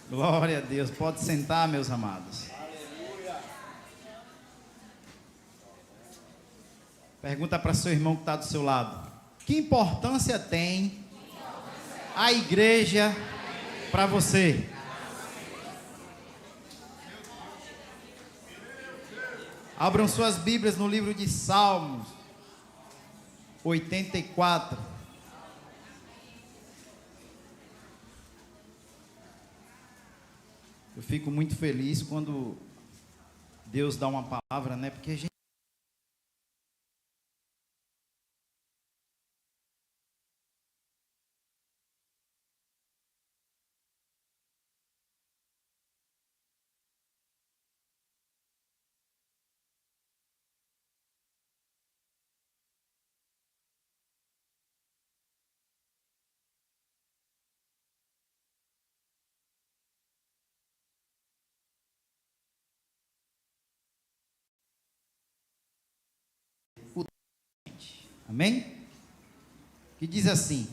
Glória a Deus. Pode sentar, meus amados. Pergunta para seu irmão que está do seu lado: que importância tem a igreja para você? Abram suas Bíblias no livro de Salmos 84. Eu fico muito feliz quando Deus dá uma palavra, né? Porque a gente amém? Que diz assim: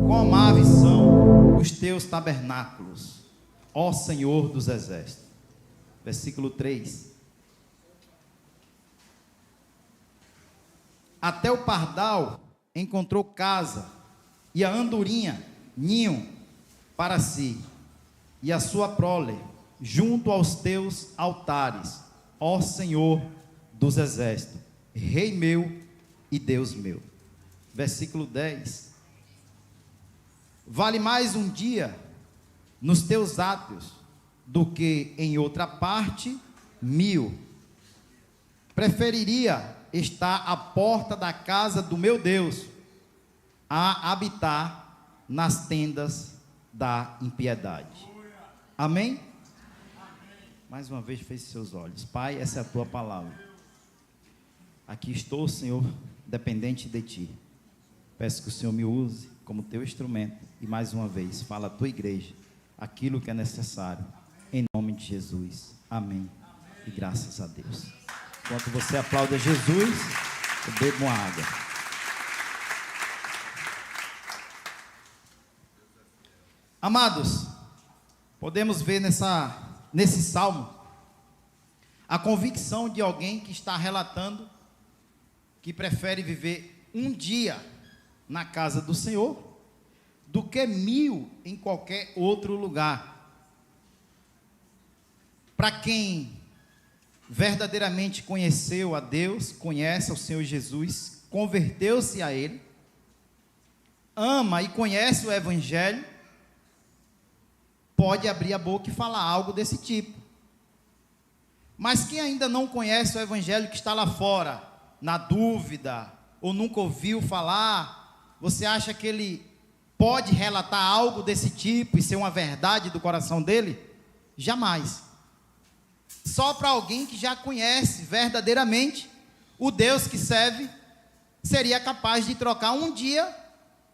quão amáveis são os teus tabernáculos, ó Senhor dos exércitos. Versículo 3. Até o pardal encontrou casa, e a andorinha ninho para si, e a sua prole junto aos teus altares, ó Senhor dos exércitos, Rei meu e Deus meu. Versículo 10. Vale mais um dia nos teus átrios do que em outra parte 1000. Preferiria estar à porta da casa do meu Deus a habitar nas tendas da impiedade. Amém? Mais uma vez feche seus olhos. Pai, essa é a tua palavra. Aqui estou, Senhor, dependente de ti. Peço que o Senhor me use como teu instrumento e mais uma vez fala à tua igreja aquilo que é necessário, em nome de Jesus. Amém. E graças a Deus. Enquanto você aplaude a Jesus, eu bebo uma água. Amados, podemos ver nesse salmo a convicção de alguém que está relatando que prefere viver um dia na casa do Senhor do que 1000 em qualquer outro lugar. Para quem verdadeiramente conheceu a Deus, conhece ao Senhor Jesus, converteu-se a Ele, ama e conhece o Evangelho, pode abrir a boca e falar algo desse tipo. Mas quem ainda não conhece o Evangelho, que está lá fora, na dúvida, ou nunca ouviu falar, você acha que ele pode relatar algo desse tipo e ser uma verdade do coração dele? Jamais. Só para alguém que já conhece verdadeiramente o Deus que serve, seria capaz de trocar um dia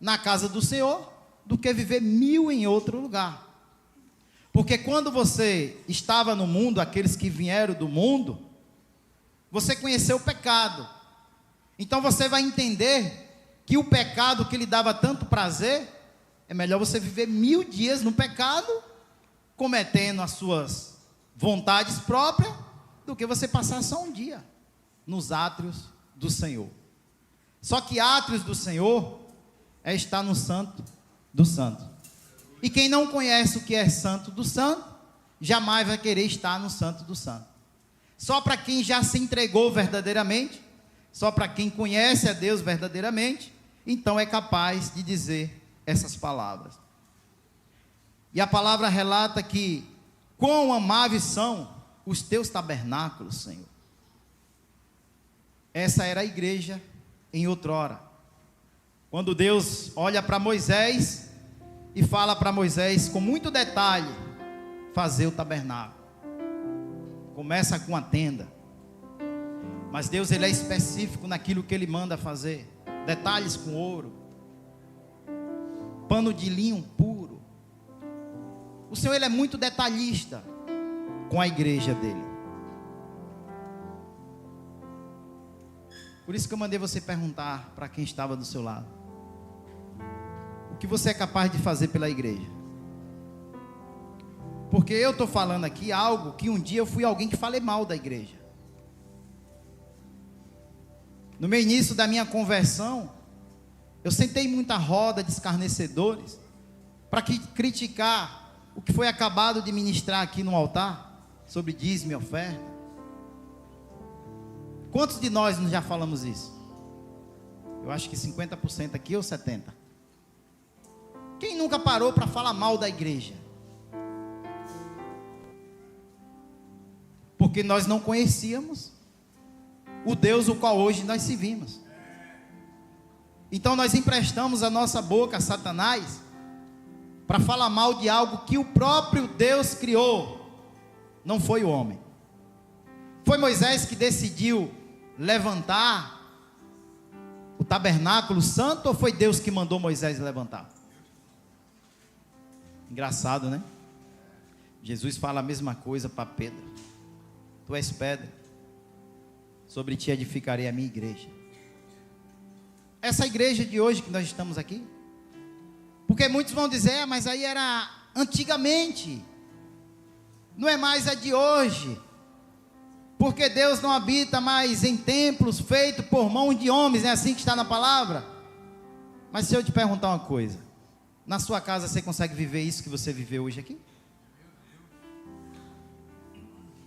na casa do Senhor do que viver 1000 em outro lugar. Porque quando você estava no mundo, aqueles que vieram do mundo, você conheceu o pecado. Então você vai entender que o pecado que lhe dava tanto prazer, é melhor você viver 1000 dias no pecado, cometendo as suas vontades próprias, do que você passar só um dia nos átrios do Senhor. Só que átrios do Senhor é estar no santo do santo. E quem não conhece o que é santo do santo, jamais vai querer estar no santo do santo. Só para quem já se entregou verdadeiramente, só para quem conhece a Deus verdadeiramente, então é capaz de dizer essas palavras. E a palavra relata que quão amáveis são os teus tabernáculos, Senhor. Essa era a igreja em outrora. Quando Deus olha para Moisés e fala para Moisés com muito detalhe fazer o tabernáculo. Começa com a tenda. Mas Deus, ele é específico naquilo que ele manda fazer. Detalhes com ouro, pano de linho puro. O Senhor, ele é muito detalhista com a igreja dele. Por isso que eu mandei você perguntar para quem estava do seu lado: o que você é capaz de fazer pela igreja? Porque eu estou falando aqui algo que um dia eu fui alguém que falei mal da igreja. No meu início da minha conversão, eu sentei em muita roda de escarnecedores para criticar o que foi acabado de ministrar aqui no altar, sobre dízimo e oferta. Quantos de nós já falamos isso? Eu acho que 50% aqui ou 70%. Quem nunca parou para falar mal da igreja? Porque nós não conhecíamos o Deus o qual hoje nós servimos. Então nós emprestamos a nossa boca a Satanás para falar mal de algo que o próprio Deus criou. Não foi o homem. Foi Moisés que decidiu levantar o tabernáculo santo, ou foi Deus que mandou Moisés levantar? Engraçado, né? Jesus fala a mesma coisa para Pedro. Tu és pedra, sobre ti edificarei a minha igreja. Essa igreja de hoje que nós estamos aqui, porque muitos vão dizer, mas aí era antigamente, não é mais a de hoje, porque Deus não habita mais em templos feitos por mão de homens, é assim que está na palavra. Mas se eu te perguntar uma coisa, na sua casa você consegue viver isso que você viveu hoje aqui?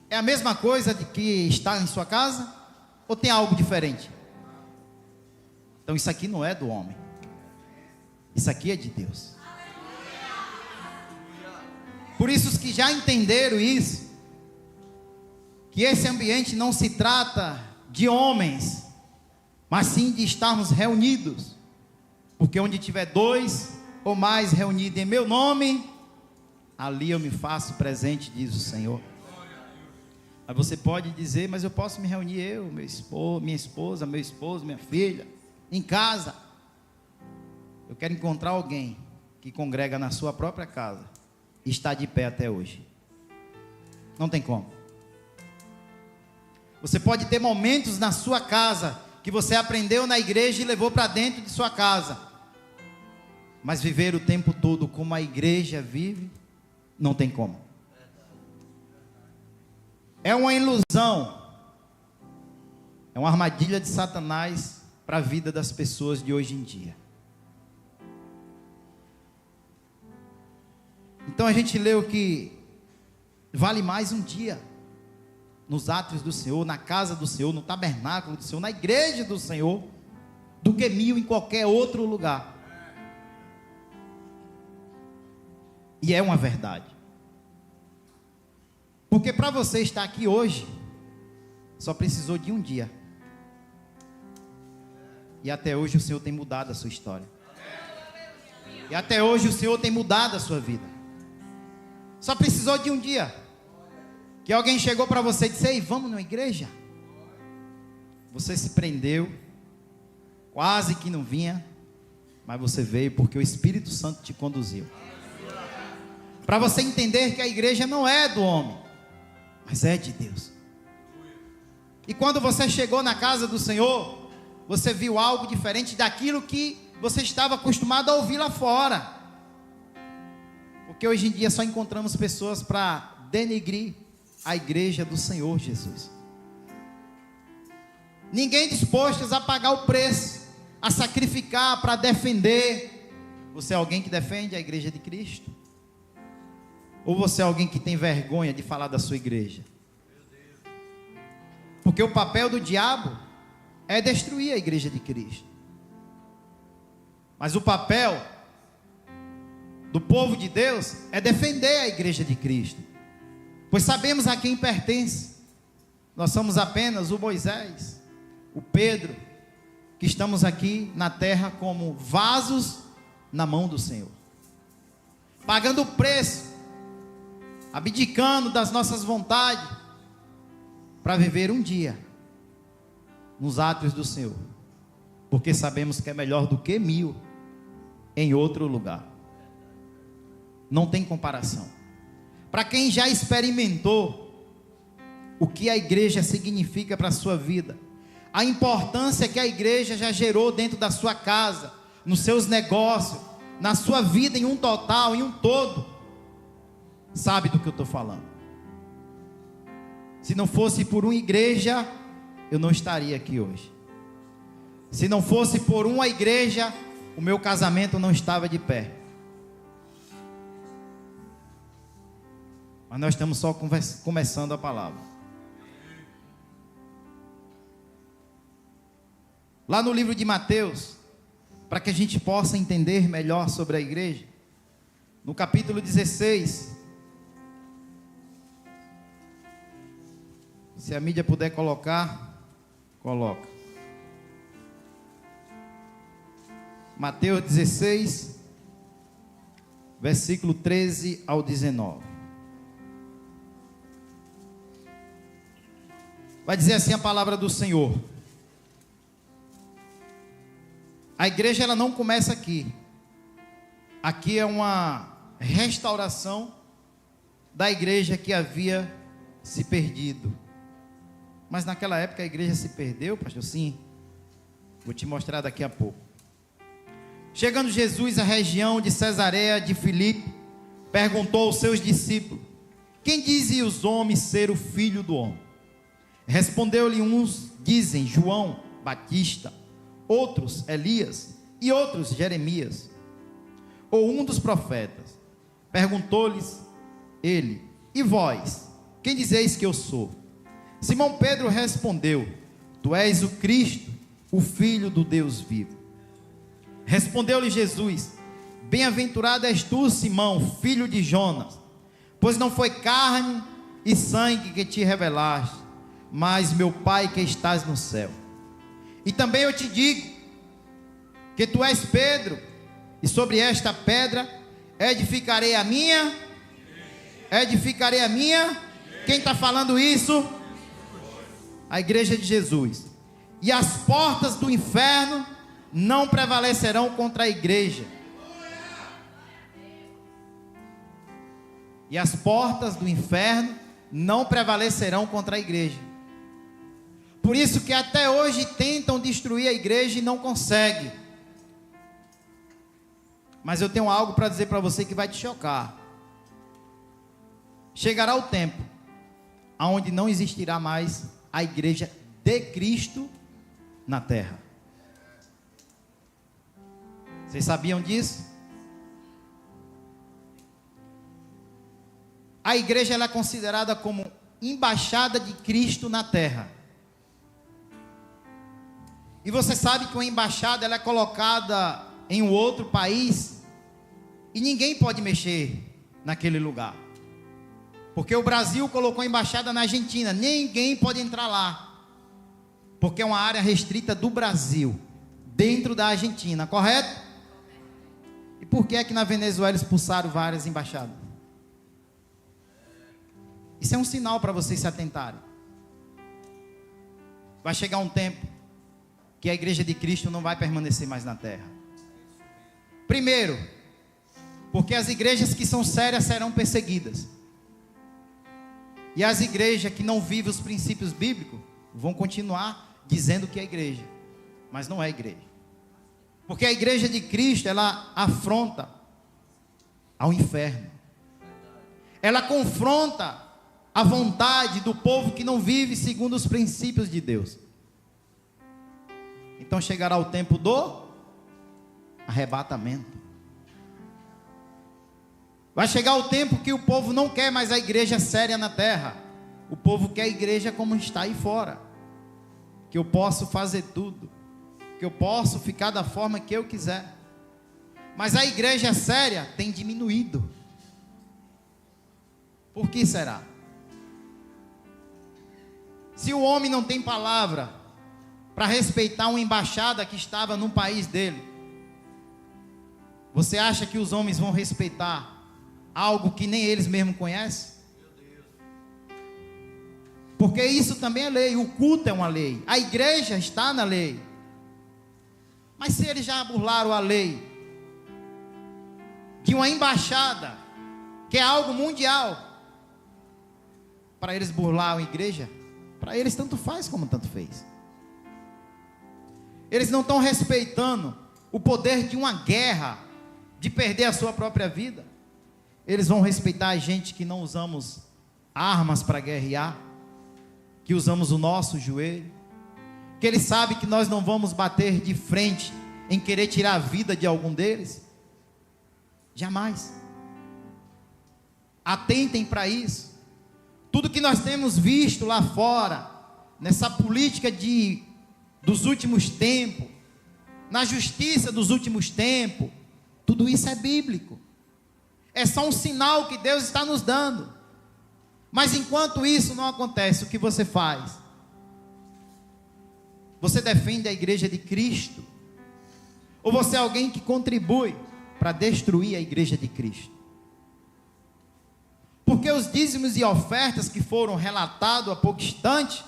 É a mesma coisa de que está em sua casa? Ou tem algo diferente? Então isso aqui não é do homem. Isso aqui é de Deus. Por isso os que já entenderam isso, que esse ambiente não se trata de homens, mas sim de estarmos reunidos. Porque onde tiver dois ou mais reunidos em meu nome, ali eu me faço presente, diz o Senhor. Mas você pode dizer, mas eu posso me reunir eu, minha esposa, meu esposo, minha filha, em casa. Eu quero encontrar alguém que congrega na sua própria casa e está de pé até hoje. Não tem como. Você pode ter momentos na sua casa que você aprendeu na igreja e levou para dentro de sua casa, mas viver o tempo todo como a igreja vive, não tem como. É uma ilusão, é uma armadilha de Satanás para a vida das pessoas de hoje em dia. Então a gente leu que vale mais um dia nos átrios do Senhor, na casa do Senhor, no tabernáculo do Senhor, na igreja do Senhor, do que 1000 em qualquer outro lugar. E é uma verdade. Porque para você estar aqui hoje, só precisou de um dia. E até hoje o Senhor tem mudado a sua história. E até hoje o Senhor tem mudado a sua vida. Só precisou de um dia. Que alguém chegou para você e disse, ei, vamos numa igreja? Você se prendeu, quase que não vinha, mas você veio porque o Espírito Santo te conduziu. Para você entender que a igreja não é do homem, mas é de Deus. E quando você chegou na casa do Senhor, você viu algo diferente daquilo que você estava acostumado a ouvir lá fora. Porque hoje em dia só encontramos pessoas para denegrir a igreja do Senhor Jesus. Ninguém disposto a pagar o preço, a sacrificar para defender. Você é alguém que defende a igreja de Cristo? Ou você é alguém que tem vergonha de falar da sua igreja? Porque o papel do diabo é destruir a igreja de Cristo. Mas o papel do povo de Deus é defender a igreja de Cristo. Pois sabemos a quem pertence. Nós somos apenas o Moisés, o Pedro, que estamos aqui na terra como vasos na mão do Senhor. Pagando o preço, abdicando das nossas vontades, para viver um dia nos átrios do Senhor, porque sabemos que é melhor do que 1000 em outro lugar. Não tem comparação. Para quem já experimentou o que a igreja significa para a sua vida, a importância que a igreja já gerou dentro da sua casa, nos seus negócios, na sua vida em um total, em um todo, sabe do que eu estou falando. Se não fosse por uma igreja, eu não estaria aqui hoje. Se não fosse por uma igreja, o meu casamento não estava de pé. Mas nós estamos só começando a palavra. Lá no livro de Mateus, para que a gente possa entender melhor sobre a igreja, no capítulo 16, se a mídia puder colocar, coloca. Mateus 16, versículo 13 ao 19. Vai dizer assim a palavra do Senhor. A igreja ela não começa aqui. Aqui é uma restauração da igreja que havia se perdido. Mas naquela época a igreja se perdeu, pastor? Sim. Vou te mostrar daqui a pouco. Chegando Jesus à região de Cesareia de Filipe, perguntou aos seus discípulos: quem dizem os homens ser o filho do homem? Respondeu-lhe uns: dizem João Batista, outros Elias e outros Jeremias, ou um dos profetas. Perguntou-lhes ele: e vós, quem dizeis que eu sou? Simão Pedro respondeu: tu és o Cristo, o Filho do Deus vivo. Respondeu-lhe Jesus: bem-aventurado és tu, Simão, filho de Jonas, pois não foi carne e sangue que te revelaste, mas meu Pai que estás no céu. E também eu te digo que tu és Pedro, e sobre esta pedra edificarei a minha. Quem está falando isso? A igreja de Jesus. E as portas do inferno não prevalecerão contra a igreja. E as portas do inferno não prevalecerão contra a igreja. Por isso que até hoje tentam destruir a igreja e não conseguem. Mas eu tenho algo para dizer para você que vai te chocar. Chegará o tempo onde não existirá mais a igreja de Cristo na terra. Vocês sabiam disso? A igreja ela é considerada como embaixada de Cristo na terra. E você sabe que uma embaixada ela é colocada em um outro país e ninguém pode mexer naquele lugar. Porque o Brasil colocou a embaixada na Argentina, ninguém pode entrar lá. Porque é uma área restrita do Brasil, dentro da Argentina, correto? E por que é que na Venezuela expulsaram várias embaixadas? Isso é um sinal para vocês se atentarem. Vai chegar um tempo que a igreja de Cristo não vai permanecer mais na terra. Primeiro, porque as igrejas que são sérias serão perseguidas. E as igrejas que não vivem os princípios bíblicos vão continuar dizendo que é igreja, mas não é igreja. Porque a igreja de Cristo, ela afronta ao inferno. Ela confronta a vontade do povo que não vive segundo os princípios de Deus. Então chegará o tempo do arrebatamento. Vai chegar o tempo que o povo não quer mais a igreja séria na terra. O povo quer a igreja como está aí fora. Que eu posso fazer tudo. Que eu posso ficar da forma que eu quiser. Mas a igreja séria tem diminuído. Por que será? Se o homem não tem palavra para respeitar uma embaixada que estava no país dele, você acha que os homens vão respeitar algo que nem eles mesmos conhecem? Porque isso também é lei, o culto é uma lei, a igreja está na lei. Mas se eles já burlaram a lei de uma embaixada, que é algo mundial, para eles burlar a igreja, para eles tanto faz como tanto fez. Eles não estão respeitando o poder de uma guerra, de perder a sua própria vida. Eles vão respeitar a gente que não usamos armas para guerrear, que usamos o nosso joelho, que eles sabem que nós não vamos bater de frente em querer tirar a vida de algum deles? Jamais. Atentem para isso. Tudo que nós temos visto lá fora, nessa política dos últimos tempos, na justiça dos últimos tempos, tudo isso é bíblico. É só um sinal que Deus está nos dando. Mas enquanto isso não acontece, o que você faz? Você defende a igreja de Cristo? Ou você é alguém que contribui para destruir a igreja de Cristo? Porque os dízimos e ofertas que foram relatados há pouco instante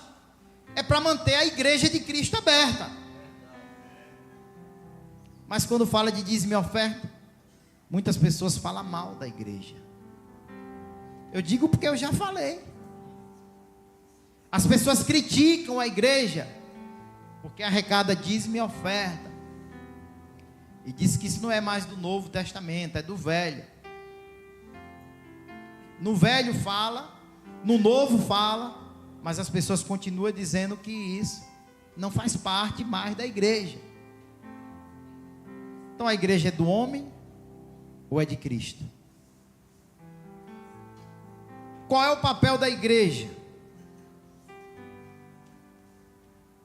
é para manter a igreja de Cristo aberta. Mas quando fala de dízimo e oferta, muitas pessoas falam mal da igreja. Eu digo porque eu já falei. As pessoas criticam a igreja porque arrecada dízimo e oferta, e diz que isso não é mais do Novo Testamento, é do Velho. No Velho fala, no Novo fala, mas as pessoas continuam dizendo que isso não faz parte mais da igreja. Então a igreja é do homem ou é de Cristo? Qual é o papel da igreja?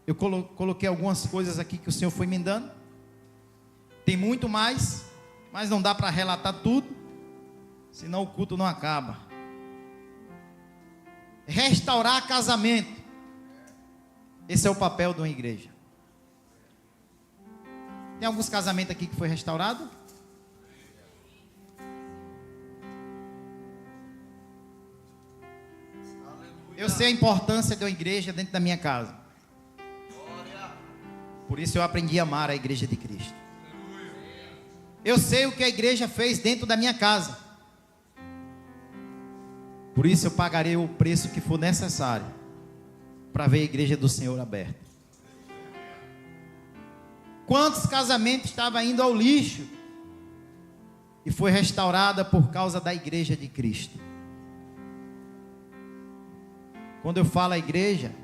Eu coloquei algumas coisas aqui que o Senhor foi me dando. Tem muito mais, mas não dá para relatar tudo, senão o culto não acaba. Restaurar casamento. Esse é o papel de uma igreja. Tem alguns casamentos aqui que foi restaurado? Eu sei a importância de uma igreja dentro da minha casa. Por isso eu aprendi a amar a igreja de Cristo. Eu sei o que a igreja fez dentro da minha casa. Por isso eu pagarei o preço que for necessário para ver a igreja do Senhor aberta. Quantos casamentos estavam indo ao lixo e foi restaurada por causa da igreja de Cristo? Quando eu falo a igreja,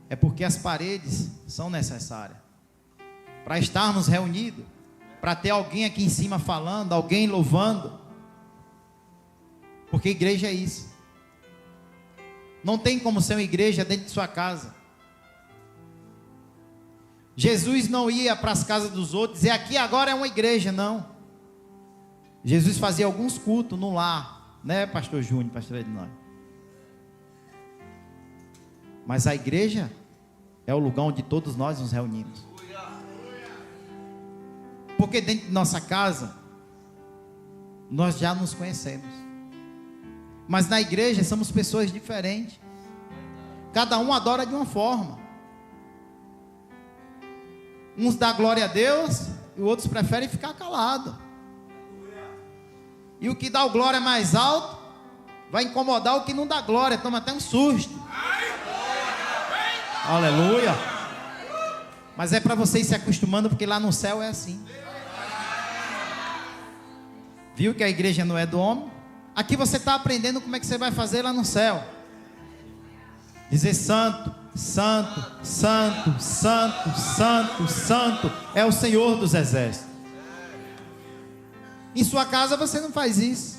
é porque as paredes são necessárias para estarmos reunidos, para ter alguém aqui em cima falando, alguém louvando, porque igreja é isso. Não tem como ser uma igreja dentro de sua casa. Jesus não ia para as casas dos outros dizer aqui agora é uma igreja, não. Jesus fazia alguns cultos no lar, né, pastor Júnior, pastor Ednói? Mas a igreja é o lugar onde todos nós nos reunimos. Porque dentro de nossa casa nós já nos conhecemos. Mas na igreja somos pessoas diferentes. Cada um adora de uma forma. Uns dão glória a Deus e outros preferem ficar calados. E o que dá o glória mais alto vai incomodar o que não dá glória, toma até um susto. Aleluia. Mas é para vocês se acostumando, porque lá no céu é assim. Viu que a igreja não é do homem? Aqui você está aprendendo como é que você vai fazer lá no céu. Dizer santo, santo, santo, santo, santo, santo é o Senhor dos exércitos. Em sua casa você não faz isso.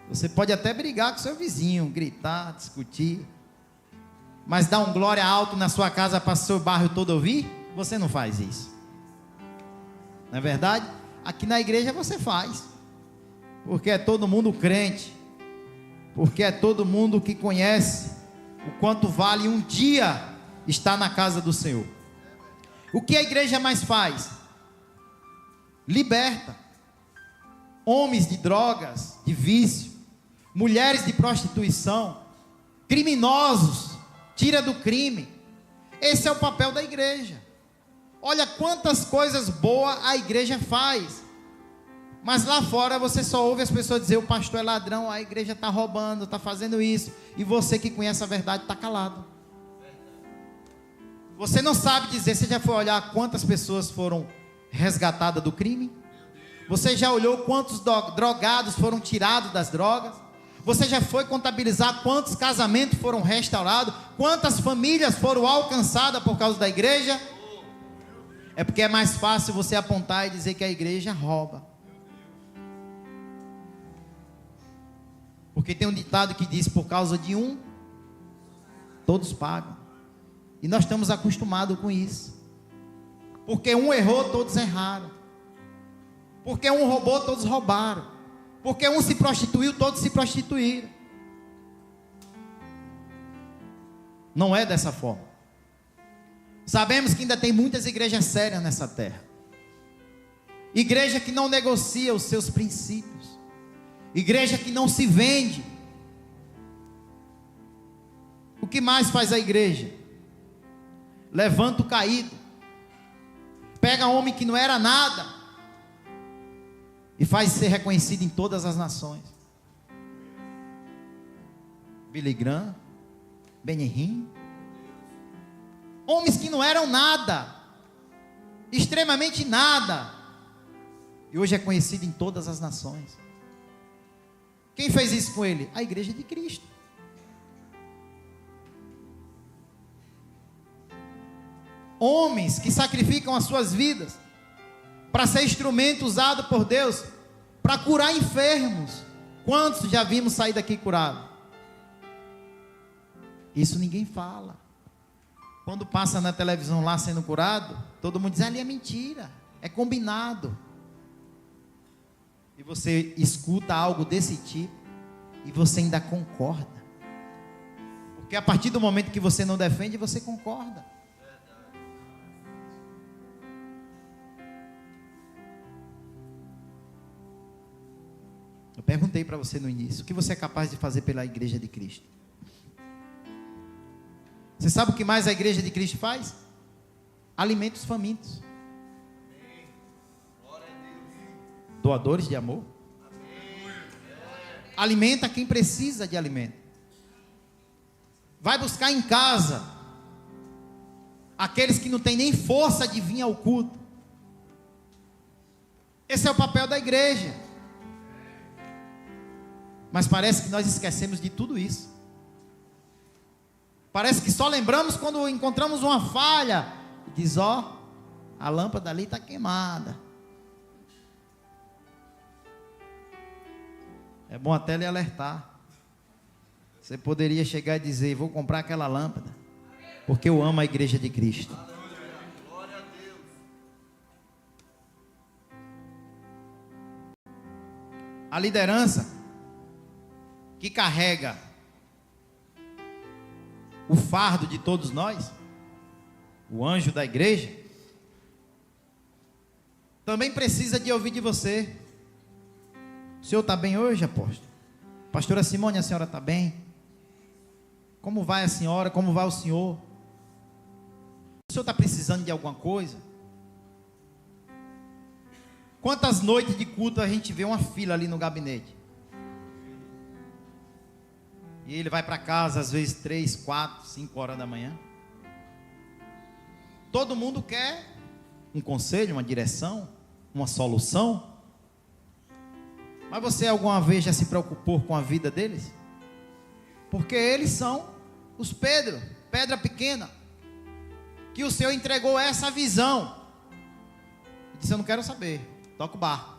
Você pode até brigar com seu vizinho, gritar, discutir, mas dar um glória alto na sua casa para o seu bairro todo ouvir? Você não faz isso. Não é verdade? Aqui na igreja você faz, porque é todo mundo crente, porque é todo mundo que conhece o quanto vale um dia estar na casa do Senhor. O que a igreja mais faz? Liberta homens de drogas, de vício, mulheres de prostituição, criminosos, tira do crime. Esse é o papel da igreja. Olha quantas coisas boas a igreja faz. Mas lá fora você só ouve as pessoas dizer: o pastor é ladrão, a igreja está roubando, está fazendo isso. E você que conhece a verdade está calado. Você não sabe dizer. Você já foi olhar quantas pessoas foram resgatadas do crime? Você já olhou quantos drogados foram tirados das drogas? Você já foi contabilizar quantos casamentos foram restaurados? Quantas famílias foram alcançadas por causa da igreja? É porque é mais fácil você apontar e dizer que a igreja rouba. Porque tem um ditado que diz: por causa de um, todos pagam. E nós estamos acostumados com isso. Porque um errou, todos erraram. Porque um roubou, todos roubaram. Porque um se prostituiu, todos se prostituíram. Não é dessa forma. Sabemos que ainda tem muitas igrejas sérias nessa terra. Igreja que não negocia os seus princípios. Igreja que não se vende. O que mais faz a igreja? Levanta o caído. Pega homem que não era nada e faz ser reconhecido em todas as nações. Billy Graham, Benny Hinn. Homens que não eram nada, extremamente nada, e hoje é conhecido em todas as nações. Quem fez isso com ele? A igreja de Cristo. Homens que sacrificam as suas vidas para ser instrumento usado por Deus para curar enfermos. Quantos já vimos sair daqui curados? Isso ninguém fala. Quando passa na televisão lá sendo curado, todo mundo diz: ali é mentira, é combinado. E você escuta algo desse tipo e você ainda concorda. Porque a partir do momento que você não defende, você concorda. Eu perguntei para você no início: o que você é capaz de fazer pela igreja de Cristo? Você sabe o que mais a igreja de Cristo faz? Alimenta os famintos. Doadores de amor. Alimenta quem precisa de alimento. Vai buscar em casa aqueles que não têm nem força de vir ao culto. Esse é o papel da igreja. Mas parece que nós esquecemos de tudo isso. Parece que só lembramos quando encontramos uma falha. E diz: ó, a lâmpada ali está queimada. É bom até lhe alertar. Você poderia chegar e dizer: vou comprar aquela lâmpada, porque eu amo a igreja de Cristo. Glória a Deus. A liderança que carrega o fardo de todos nós, o anjo da igreja, também precisa de ouvir de você: o senhor está bem hoje, apóstolo? Pastora Simone, a senhora está bem? Como vai a senhora? Como vai o senhor? O senhor está precisando de alguma coisa? Quantas noites de culto a gente vê uma fila ali no gabinete? E ele vai para casa às vezes 3, 4, 5 horas da manhã. Todo mundo quer um conselho, uma direção, uma solução. Mas você alguma vez já se preocupou com a vida deles? Porque eles são os Pedro, pedra pequena, que o Senhor entregou essa visão. Ele disse: eu não quero saber, toca o barco.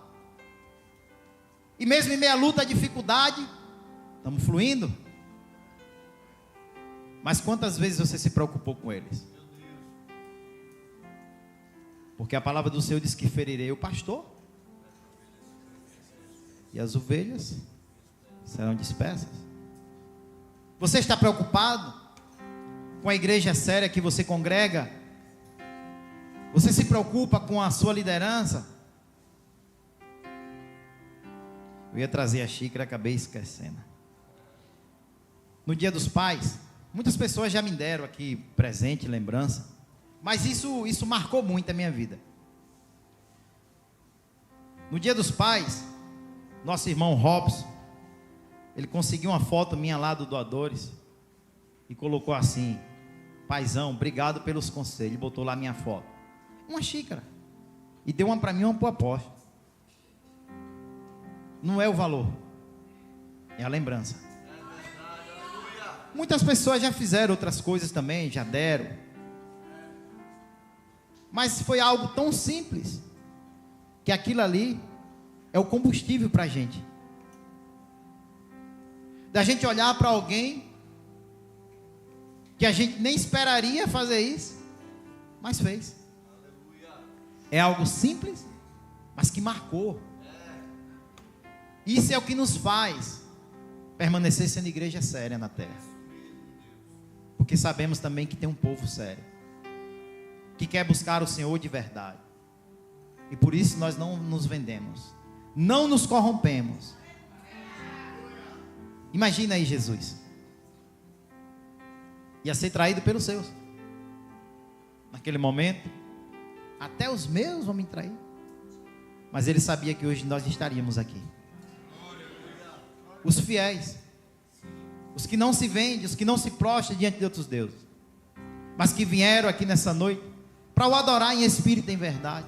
E mesmo em meia luta, dificuldade, estamos fluindo. Mas quantas vezes você se preocupou com eles? Porque a palavra do Senhor diz que ferirei o pastor, e as ovelhas serão dispersas. Você está preocupado com a igreja séria que você congrega? Você se preocupa com a sua liderança? Eu ia trazer a xícara, acabei esquecendo. No Dia dos Pais, muitas pessoas já me deram aqui presente, lembrança, mas isso marcou muito a minha vida. No Dia dos Pais, nosso irmão Robson, ele conseguiu uma foto minha lá do Doadores e colocou assim: paizão, obrigado pelos conselhos. Ele botou lá minha foto, uma xícara, e deu uma para mim e uma para o apóstolo. não é o valor, é a lembrança. Muitas pessoas já fizeram outras coisas também, já deram. Mas foi algo tão simples, que aquilo ali é o combustível para a gente. Da gente olhar para alguém, que a gente nem esperaria fazer isso, mas fez. É algo simples, mas que marcou. Isso é o que nos faz permanecer sendo igreja séria na terra. Porque sabemos também que tem um povo sério, que quer buscar o Senhor de verdade. E por isso nós não nos vendemos, não nos corrompemos. Imagina aí Jesus, ia ser traído pelos seus. Naquele momento, até os meus vão me trair. Mas ele sabia que hoje nós estaríamos aqui. Os fiéis, os que não se vendem, os que não se prostram diante de outros deuses, mas que vieram aqui nessa noite para o adorar em espírito e em verdade.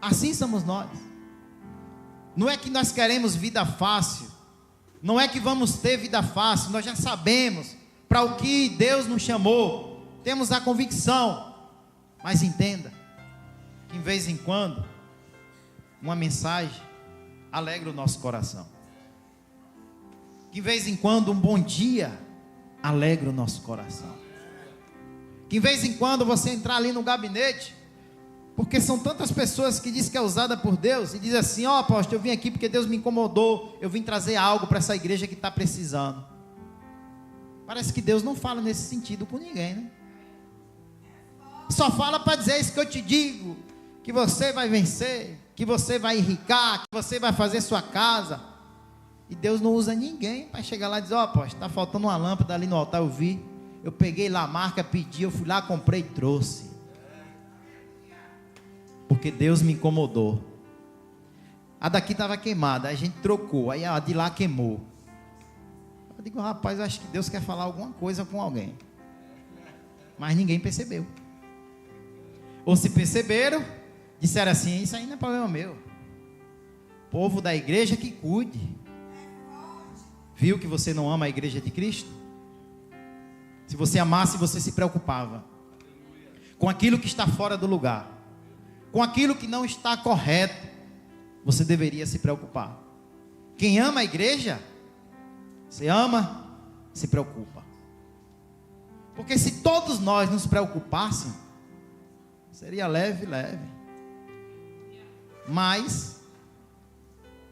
Assim somos nós. Não é que nós queremos vida fácil, não é que vamos ter vida fácil. Nós já sabemos para o que Deus nos chamou, temos a convicção. Mas entenda que em vez em quando uma mensagem alegra o nosso coração, que em vez em quando um bom dia alegra o nosso coração, que em vez em quando você entrar ali no gabinete, porque são tantas pessoas que dizem que é usada por Deus e diz assim: ó, apóstolo, eu vim aqui porque Deus me incomodou, eu vim trazer algo para essa igreja que está precisando. Parece que Deus não fala nesse sentido com ninguém, né? Só fala para dizer isso que eu te digo, que você vai vencer, que você vai enricar, que você vai fazer sua casa. E Deus não usa ninguém para chegar lá e dizer: ó, apóstolo, está faltando uma lâmpada ali no altar, eu vi, eu peguei lá a marca, pedi, eu fui lá, comprei e trouxe. Porque Deus me incomodou. A daqui estava queimada, aí a gente trocou, aí a de lá queimou. Eu digo: rapaz, eu acho que Deus quer falar alguma coisa com alguém. Mas ninguém percebeu. Ou se perceberam, disseram assim: isso aí não é problema meu. Povo da igreja que cuide. Viu que você não ama a igreja de Cristo? Se você amasse, você se preocupava com aquilo que está fora do lugar, com aquilo que não está correto. Você deveria se preocupar. Quem ama a igreja, você ama, se preocupa. Porque se todos nós nos preocupássemos, seria leve. Mas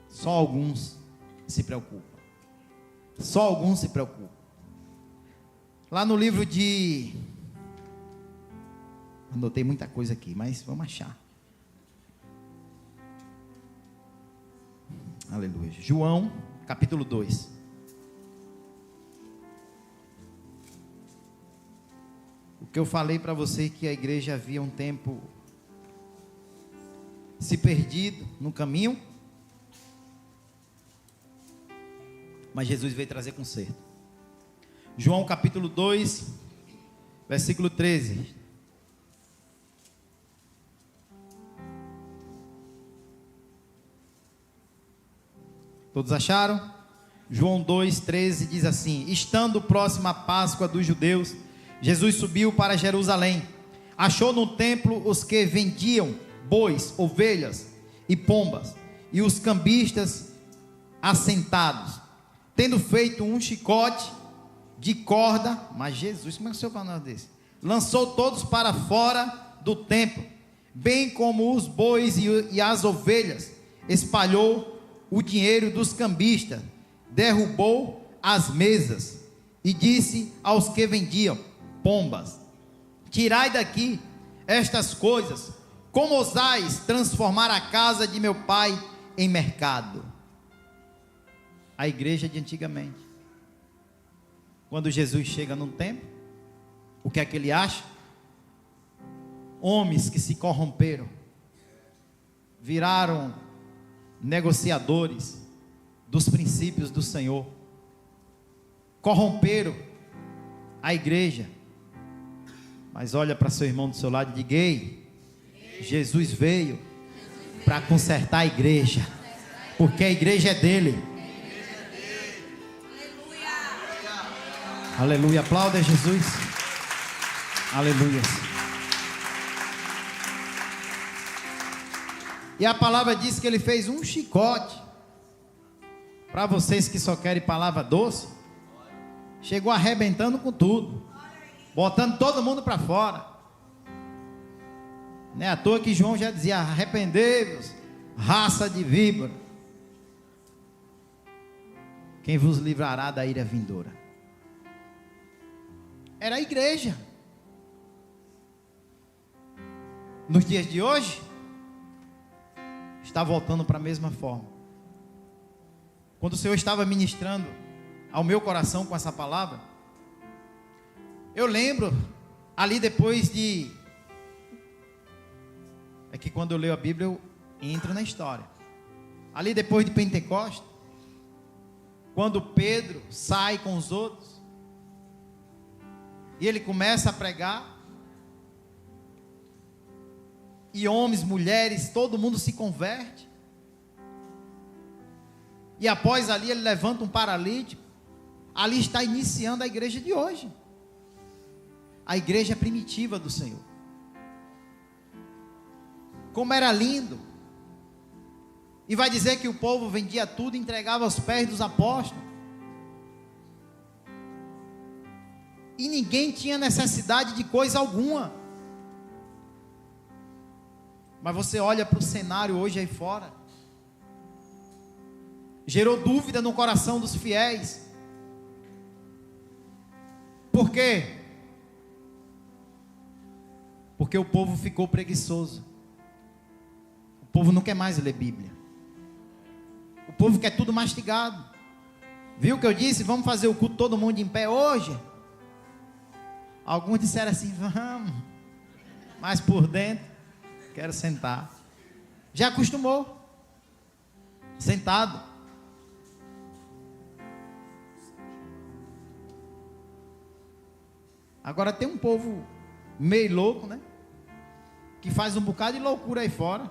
só alguns se preocupam. Só alguns se preocupam. Lá no livro de... anotei muita coisa aqui, mas vamos achar. Aleluia. João, capítulo 2. O que eu falei para você, que a igreja havia um tempo se perdido no caminho, mas Jesus veio trazer conserto. João capítulo 2, versículo 13. Todos acharam? João 2,13 diz assim: estando próxima a Páscoa dos judeus, Jesus subiu para Jerusalém. Achou no templo os que vendiam bois, ovelhas e pombas, e os cambistas assentados, tendo feito um chicote de corda. Mas Jesus, como é que o senhor fala desse? Lançou todos para fora do templo, bem como os bois e as ovelhas. Espalhou o dinheiro dos cambistas, derrubou as mesas e disse aos que vendiam pombas: tirai daqui estas coisas, como ousais transformar a casa de meu pai em mercado? A igreja de antigamente, quando Jesus chega num templo, o que é que ele acha? Homens que se corromperam, viraram negociadores dos princípios do Senhor, corromperam a igreja. Mas olha para seu irmão do seu lado e diga: ei, Jesus veio para consertar a igreja. Porque a igreja é dele. Aleluia. Aplauda Jesus. Aleluia. E a palavra diz que ele fez um chicote. Para vocês que só querem palavra doce, chegou arrebentando com tudo, botando todo mundo para fora. Não é à toa que João já dizia: arrependei-vos, raça de víbora. Quem vos livrará da ira vindoura? Era a igreja. Nos dias de hoje, está voltando para a mesma forma. Quando o Senhor estava ministrando ao meu coração com essa palavra, eu lembro, ali depois de... É que quando eu leio a Bíblia, eu entro na história. Ali depois de Pentecostes, quando Pedro sai com os outros, e ele começa a pregar, e homens, mulheres, todo mundo se converte. E após ali ele levanta um paralítico. Ali está iniciando a igreja de hoje. A igreja primitiva do Senhor. Como era lindo. E vai dizer que o povo vendia tudo e entregava aos pés dos apóstolos. E ninguém tinha necessidade de coisa alguma. Mas você olha para o cenário hoje aí fora. Gerou dúvida no coração dos fiéis. Por quê? Porque o povo ficou preguiçoso. O povo não quer mais ler Bíblia. O povo quer tudo mastigado. Viu o que eu disse? Vamos fazer o culto todo mundo em pé hoje? Alguns disseram assim: vamos. Mas por dentro, quero sentar. Já acostumou. Sentado. Agora tem um povo meio louco, né? Que faz um bocado de loucura aí fora.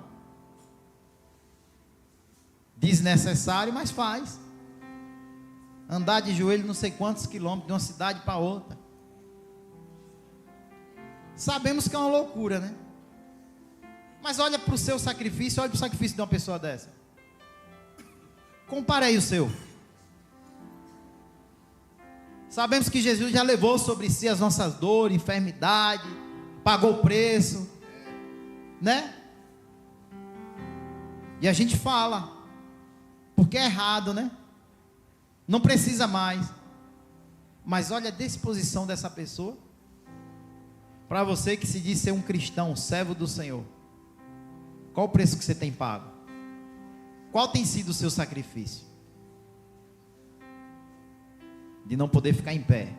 Desnecessário, mas faz. Andar de joelho não sei quantos quilômetros de uma cidade para outra. Sabemos que é uma loucura, né? Mas olha para o seu sacrifício, olha para o sacrifício de uma pessoa dessa. Compare aí o seu. Sabemos que Jesus já levou sobre si as nossas dores, enfermidade, pagou o preço, né? E a gente fala, porque é errado, né? Não precisa mais. Mas olha a disposição dessa pessoa. Para você que se diz ser um cristão, servo do Senhor, qual o preço que você tem pago? Qual tem sido o seu sacrifício? De não poder ficar em pé.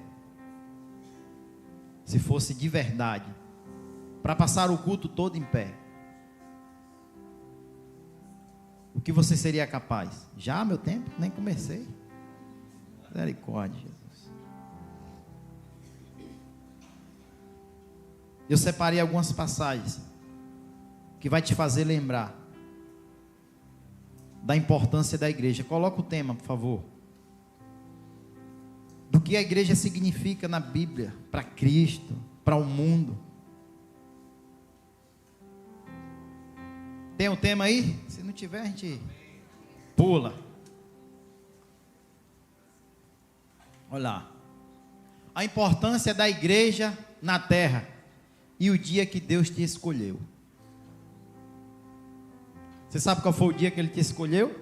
Se fosse de verdade, para passar o culto todo em pé, o que você seria capaz? Já meu tempo? Nem comecei. Misericórdia, Jesus. Eu separei algumas passagens que vai te fazer lembrar da importância da igreja. Coloca o tema, por favor. Do que a igreja significa na Bíblia, para Cristo, para o mundo. Tem um tema aí? Se não tiver, a gente pula. Olha lá. A importância da igreja na terra e o dia que Deus te escolheu. Você sabe qual foi o dia que Ele te escolheu?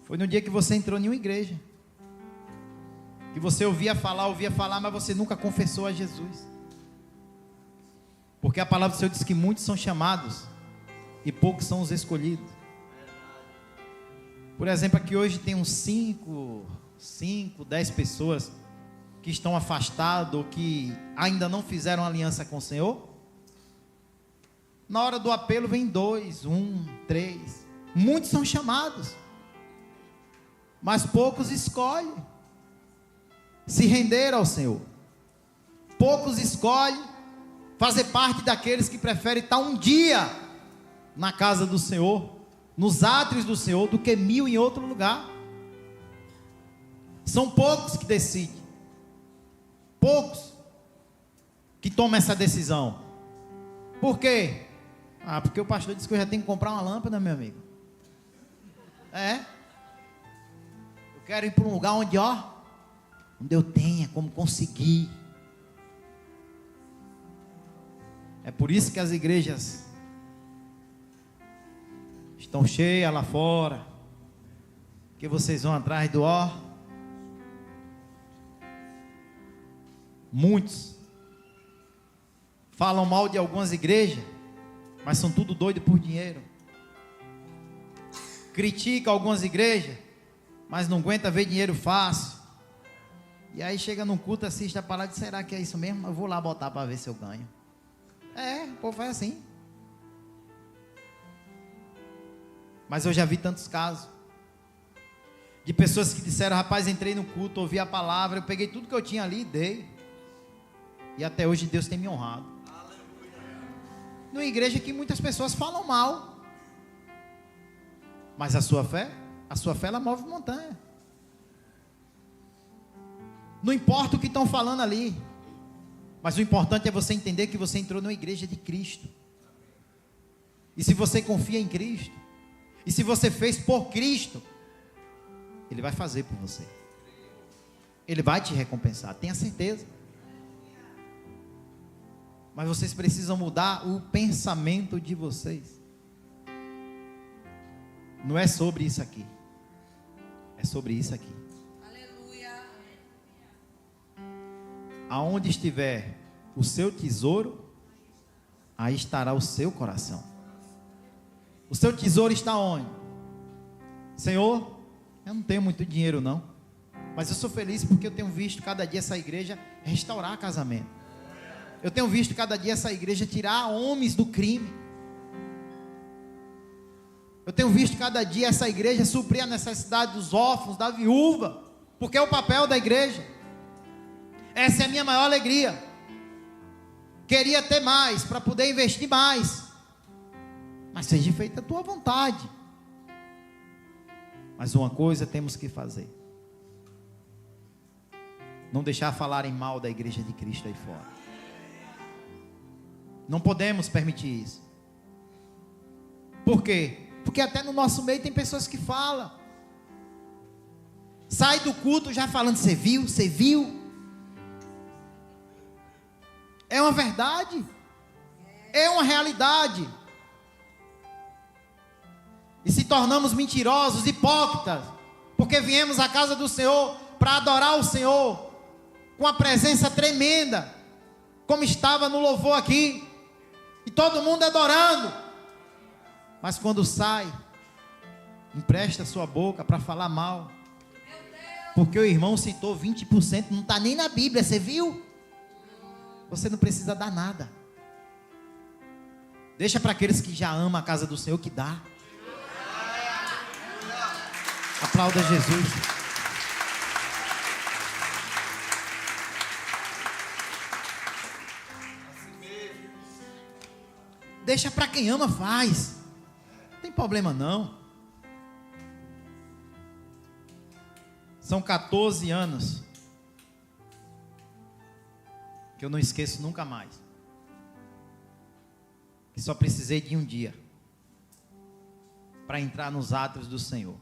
Foi no dia que você entrou em uma igreja. Que você ouvia falar, mas você nunca confessou a Jesus. Porque a palavra do Senhor diz que muitos são chamados e poucos são os escolhidos. Por exemplo, aqui hoje tem uns 5, 10 pessoas que estão afastadas ou que ainda não fizeram aliança com o Senhor. Na hora do apelo vem 2, 1, 3. Muitos são chamados, mas poucos escolhem se render ao Senhor. Poucos escolhem fazer parte daqueles que preferem estar um dia na casa do Senhor, nos átrios do Senhor do que 1000 em outro lugar. São poucos que decidem, poucos que tomam essa decisão. Por quê? Porque o pastor disse que eu já tenho que comprar uma lâmpada, meu amigo. Eu quero ir para um lugar onde eu tenha como conseguir. É por isso que as igrejas estão cheias lá fora, que vocês vão atrás do Muitos falam mal de algumas igrejas, mas são tudo doido por dinheiro. Critica algumas igrejas, mas não aguenta ver dinheiro fácil. E aí chega num culto, assiste a palavra e diz: será que é isso mesmo? Eu vou lá botar para ver se eu ganho. O povo faz assim. Mas eu já vi tantos casos de pessoas que disseram: rapaz, entrei no culto, ouvi a palavra, eu peguei tudo que eu tinha ali e dei. E até hoje Deus tem me honrado. Numa igreja que muitas pessoas falam mal, mas a sua fé ela move montanha. Não importa o que estão falando ali, mas o importante é você entender que você entrou numa igreja de Cristo. E se você confia em Cristo, e se você fez por Cristo, Ele vai fazer por você. Ele vai te recompensar, tenha certeza. Mas vocês precisam mudar o pensamento de vocês. Não é sobre isso aqui. É sobre isso aqui. Aleluia. Aonde estiver o seu tesouro, aí estará o seu coração. O seu tesouro está onde? Senhor, eu não tenho muito dinheiro não, mas eu sou feliz porque eu tenho visto cada dia essa igreja restaurar casamento. Eu tenho visto cada dia essa igreja tirar homens do crime. Eu tenho visto cada dia essa igreja suprir a necessidade dos órfãos, da viúva, porque é o papel da igreja. Essa é a minha maior alegria. Queria ter mais, para poder investir mais, mas seja feita a tua vontade. Mas uma coisa temos que fazer: não deixar falarem mal da igreja de Cristo aí fora. Não podemos permitir isso. Por quê? Porque até no nosso meio tem pessoas que falam. Sai do culto já falando: você viu? Você viu? É uma verdade. É uma realidade. E se tornamos mentirosos, hipócritas, porque viemos à casa do Senhor para adorar o Senhor com a presença tremenda, como estava no louvor aqui, e todo mundo adorando, mas quando sai, empresta sua boca para falar mal, porque o irmão citou 20%, não está nem na Bíblia, você viu? Você não precisa dar nada, deixa para aqueles que já amam a casa do Senhor que dá. Aplauda Jesus. Deixa para quem ama, faz. Não tem problema não. São 14 anos que eu não esqueço nunca mais. Que só precisei de um dia para entrar nos átrios do Senhor,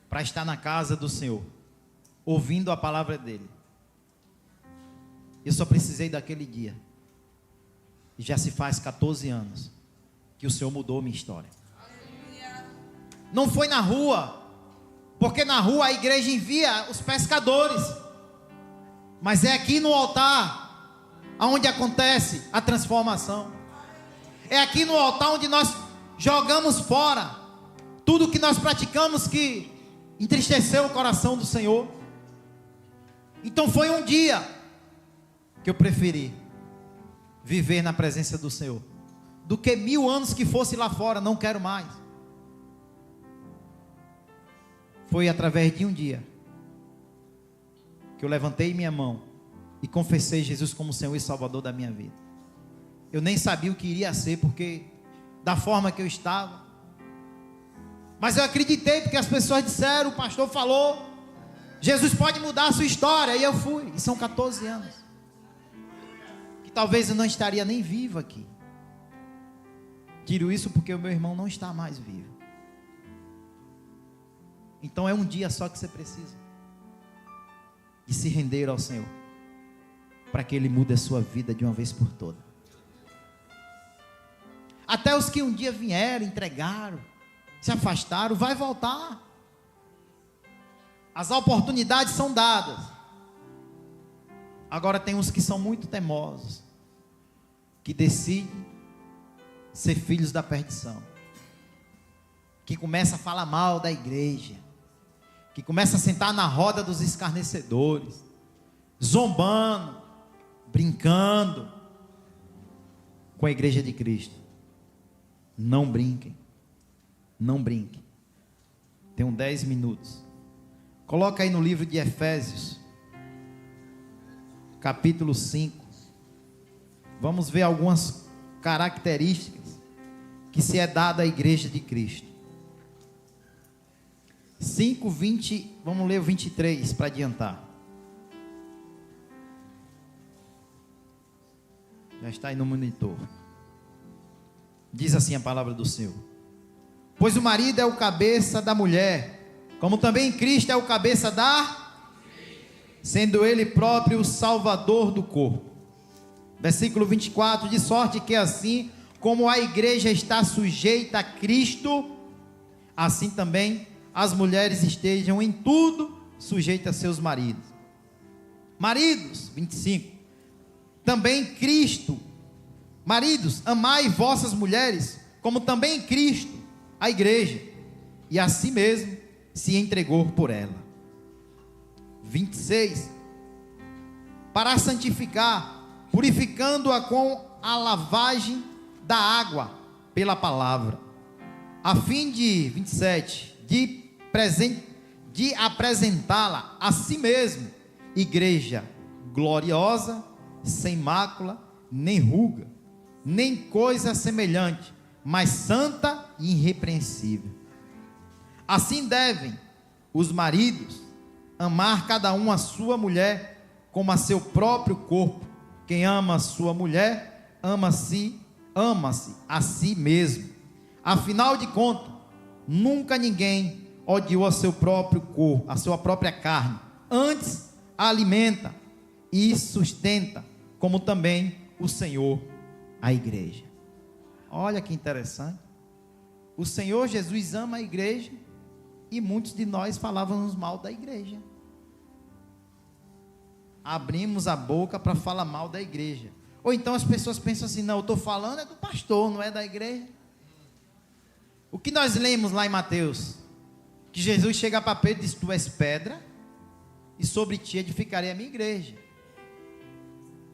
para estar na casa do Senhor, ouvindo a palavra dele. Eu só precisei daquele dia. E já se faz 14 anos que o Senhor mudou minha história. Não foi na rua, porque na rua a igreja envia os pescadores, mas é aqui no altar onde acontece a transformação. É aqui no altar onde nós jogamos fora tudo que nós praticamos que entristeceu o coração do Senhor. Então foi um dia que eu preferi viver na presença do Senhor do que 1000 anos que fosse lá fora. Não quero mais. Foi através de um dia que eu levantei minha mão e confessei Jesus como Senhor e Salvador da minha vida. Eu nem sabia o que iria ser, porque da forma que eu estava, Mas eu acreditei porque as pessoas disseram, o pastor falou, Jesus pode mudar a sua história. E eu fui, e são 14 anos. Que talvez eu não estaria nem vivo aqui. Tiro isso porque o meu irmão não está mais vivo. Então é um dia só que você precisa de se render ao Senhor, para que Ele mude a sua vida de uma vez por todas. Até os que um dia vieram, entregaram, se afastaram, vai voltar. As oportunidades são dadas. Agora tem uns que são muito teimosos, que decidem ser filhos da perdição, que começa a falar mal da igreja, que começa a sentar na roda dos escarnecedores, zombando, brincando com a igreja de Cristo. Não brinquem, não brinquem. Tenho 10 minutos. Coloca aí no livro de Efésios, capítulo 5. Vamos ver algumas características que se é dada à igreja de Cristo. 5, 20, vamos ler o 23 para adiantar. Já está aí no monitor. Diz assim a palavra do Senhor: pois o marido é o cabeça da mulher, como também Cristo é o cabeça da, sendo Ele próprio o Salvador do corpo. Versículo 24, de sorte que assim como a igreja está sujeita a Cristo, assim também as mulheres estejam em tudo sujeitas a seus maridos. Maridos, 25, também Cristo. Maridos, amai vossas mulheres, como também Cristo, a igreja, e a si mesmo se entregou por ela. 26, para santificar, purificando-a com a lavagem da água pela palavra, a fim de, 27, de apresentá-la a si mesmo, igreja gloriosa, sem mácula, nem ruga, nem coisa semelhante, mas santa e irrepreensível. Assim devem os maridos amar cada um a sua mulher como a seu próprio corpo. Quem ama a sua mulher, ama-se a si mesmo. Afinal de contas, nunca ninguém odiou a seu próprio corpo, a sua própria carne. Antes a alimenta e sustenta, como também o Senhor a igreja. Olha que interessante. O Senhor Jesus ama a igreja e muitos de nós falávamos mal da igreja. Abrimos a boca para falar mal da igreja. Ou então as pessoas pensam assim: não, eu estou falando é do pastor, não é da igreja. O que nós lemos lá em Mateus? Que Jesus chega para Pedro e diz: tu és pedra, e sobre ti edificarei a minha igreja.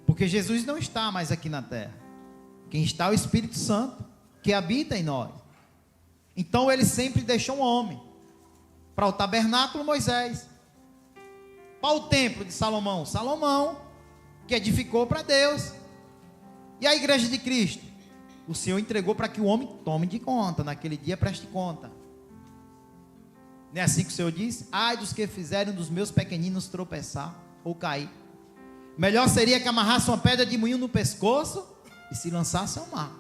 Porque Jesus não está mais aqui na terra. Quem está é o Espírito Santo, que habita em nós. Então ele sempre deixou um homem. Para o tabernáculo, Moisés. Para o templo de Salomão, Salomão, que edificou para Deus. E a igreja de Cristo? O Senhor entregou para que o homem tome de conta, naquele dia preste conta. Não é assim que o Senhor diz? Ai dos que fizerem dos meus pequeninos tropeçar ou cair. Melhor seria que amarrasse uma pedra de moinho no pescoço e se lançasse ao mar.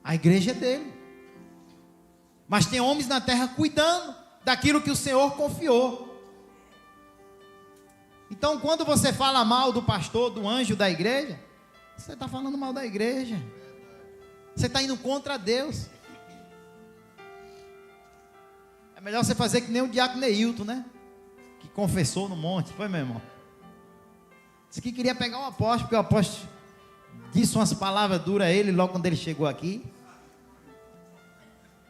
A igreja é dele. Mas tem homens na terra cuidando daquilo que o Senhor confiou. Então, quando você fala mal do pastor, do anjo da igreja, você está falando mal da igreja. Você está indo contra Deus. É melhor você fazer que nem o diácono Neilton, né? Que confessou no monte, foi, meu irmão? Disse que queria pegar o apóstolo, porque o apóstolo disse umas palavras duras a ele logo quando ele chegou aqui.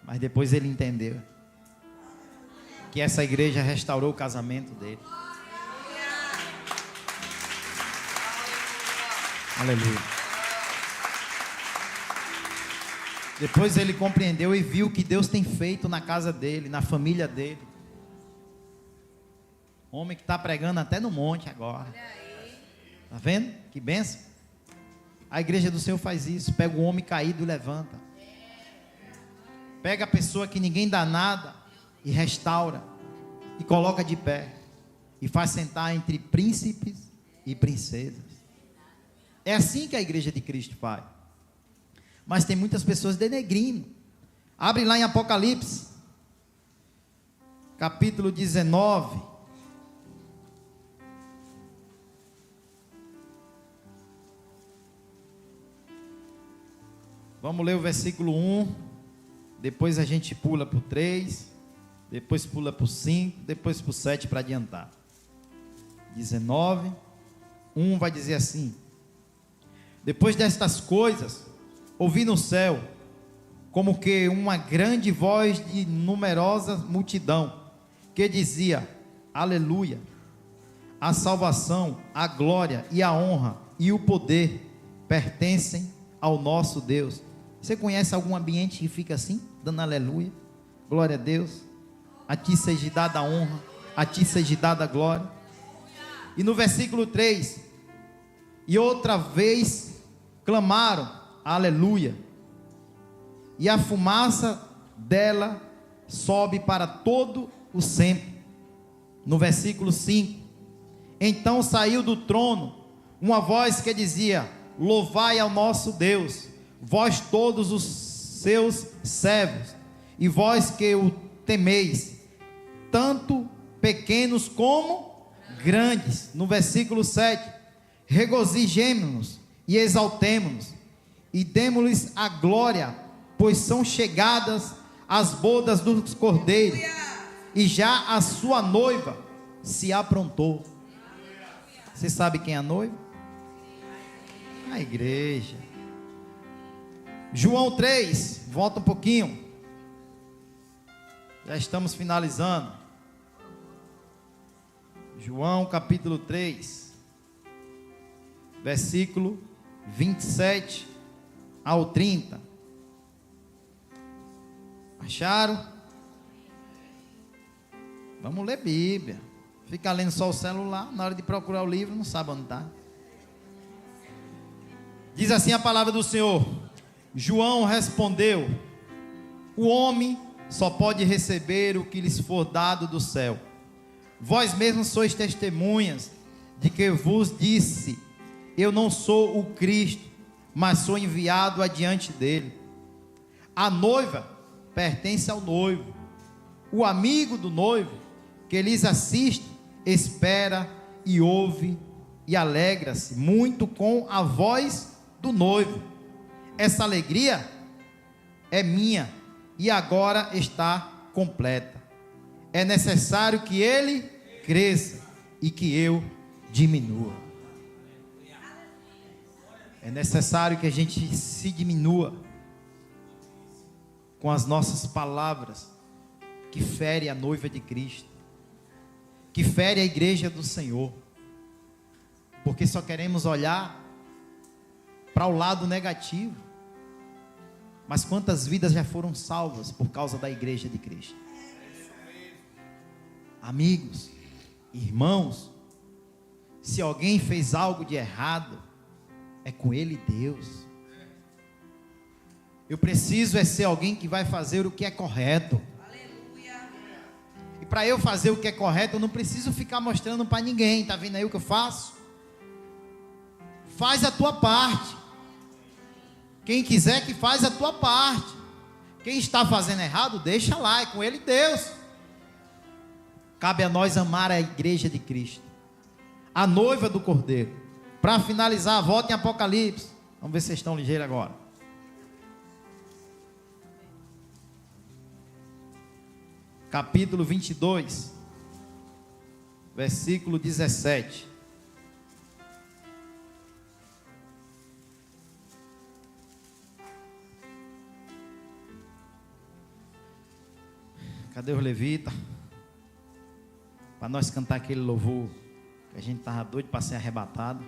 Mas depois ele entendeu que essa igreja restaurou o casamento dele. Aleluia. Depois ele compreendeu e viu o que Deus tem feito na casa dele, na família dele. Homem que está pregando até no monte agora. Está vendo? Que bênção. A igreja do Senhor faz isso. Pega o homem caído e levanta. Pega a pessoa que ninguém dá nada e restaura e coloca de pé e faz sentar entre príncipes e princesas. É assim que a igreja de Cristo faz. Mas tem muitas pessoas denegrindo. Abre lá em Apocalipse, capítulo 19. Vamos ler o versículo 1, depois a gente pula para o 3, depois pula para o 5, depois para o 7 para adiantar. 19, 1 vai dizer assim: depois destas coisas, ouvi no céu, como que uma grande voz de numerosa multidão, que dizia: aleluia, a salvação, a glória e a honra e o poder pertencem ao nosso Deus. Você conhece algum ambiente que fica assim, dando aleluia, glória a Deus, a ti seja dada a honra, a ti seja dada a glória? E no versículo 3, e outra vez clamaram, aleluia, e a fumaça dela sobe para todo o sempre. No versículo 5, então saiu do trono uma voz que dizia: louvai ao nosso Deus, vós todos os seus servos, e vós que o temeis, tanto pequenos como grandes. No versículo 7, regozijemo-nos e exaltemo-nos, e demo-lhes a glória, pois são chegadas as bodas do Cordeiro, e já a sua noiva se aprontou. Você sabe quem é a noiva? A igreja. João 3, volta um pouquinho, já estamos finalizando. João capítulo 3, versículo 27 ao 30. Acharam? Vamos ler Bíblia. Fica lendo só o celular, na hora de procurar o livro não sabe onde está. Diz assim a palavra do Senhor: João respondeu: o homem só pode receber o que lhes for dado do céu. Vós mesmos sois testemunhas de que vos disse: eu não sou o Cristo, mas sou enviado adiante dele. A noiva pertence ao noivo. O amigo do noivo que lhes assiste espera e ouve e alegra-se muito com a voz do noivo. Essa alegria é minha e agora está completa. É necessário que ele cresça e que eu diminua. É necessário que a gente se diminua com as nossas palavras que fere a noiva de Cristo, que fere a igreja do Senhor, porque só queremos olhar para o lado negativo. Mas quantas vidas já foram salvas por causa da igreja de Cristo? Amigos, irmãos, se alguém fez algo de errado, é com ele Deus. Eu preciso ser alguém que vai fazer o que é correto. E para eu fazer o que é correto, eu não preciso ficar mostrando para ninguém. Está vendo aí o que eu faço? Faz a tua parte. Quem quiser que faz a tua parte. Quem está fazendo errado, deixa lá, é com ele Deus. Cabe a nós amar a igreja de Cristo, a noiva do Cordeiro. Para finalizar, volta em Apocalipse. Vamos ver se vocês estão ligeiros agora. Capítulo 22, versículo 17. Cadê os levitas? Para nós cantar aquele louvor que a gente estava doido para ser arrebatado.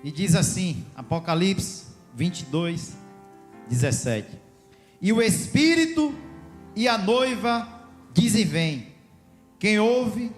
E diz assim, Apocalipse 22, 17. E o Espírito e a noiva dizem: vem. Quem ouve,